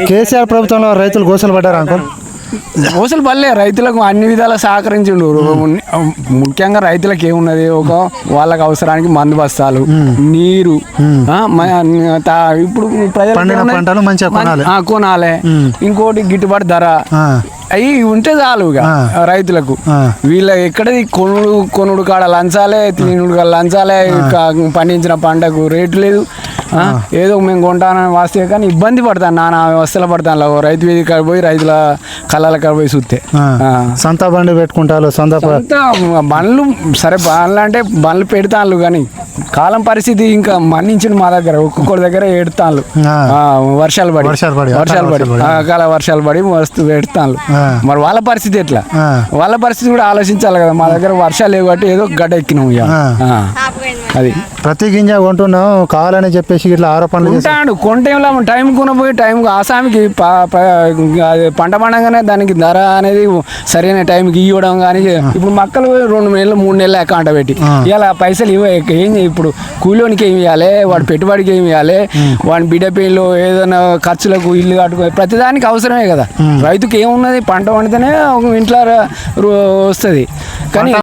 కేసీఆర్ ప్రభుత్వంలో రైతులు గోసలు పడ్డారు అంకుల్. గోసలు పడలే, రైతులకు అన్ని విధాలా సహకరించిండు. ముఖ్యంగా రైతులకు ఏమున్నది, వాళ్ళకి అవసరానికి మందు బస్తాలు, నీరు, ఇప్పుడు కొనాలి, ఇంకోటి గిట్టుబాటు ధర అవి ఉంటే చాలు ఇక రైతులకు. వీళ్ళ ఎక్కడది కొనుడు కాడ లంచాలే, తినుడు కాడ లంచాలే, పండించిన పంటకు రేటు లేదు. ఏదో మేము కొంటానని వాస్తే కానీ ఇబ్బంది పడతాను, నాన్న వస్తలు పడతాను. రైతు వీధి కాడ పోయి రైతుల కళ్ళ కాడ పోయి చూస్తే సొంత బండి పెట్టుకుంటారు. సొంత బండ్లు సరే, బండ్లు అంటే బండ్లు పెడతాను కానీ కాలం పరిస్థితి ఇంకా మన్నించింది మా దగ్గర. ఒక్కొక్కరి దగ్గర ఏడుతాను, వర్షాలు పడి వర్షాలు పడి మస్తు పెడతాను. మరి వాళ్ళ పరిస్థితి ఎట్లా, వాళ్ళ పరిస్థితి కూడా ఆలోచించాలి కదా. మా దగ్గర వర్షాలు లేవు కాబట్టి ఏదో గడ్డ ఎక్కినాం. అది ప్రతి గింజ కొంటున్నాం కావాలని చెప్పేసి ఇట్లా ఆరోపణలు ఉంటాడు. కొంటేలా టైం కొనపోయి టైంకి ఆసామికి పంట పండగానే దానికి ధర అనేది సరైన టైంకి ఇవ్వడం. కానీ ఇప్పుడు మక్కలు 2 నెలలు 3 నెలలు అకౌంట్ పెట్టి ఇలా పైసలు ఏం ఇప్పుడు కూలోనికి ఏమి ఇవ్వాలి, వాడు పెట్టుబడికి ఏమి ఇవ్వాలి, వాడి బిడ్డ పేర్లు ఏదైనా ఖర్చులకు ఇల్లు కట్టుకో ప్రతిదానికి అవసరమే కదా. రైతుకి ఏమున్నది, పంట పండితేనే ఇంట్లో వస్తుంది. కానీ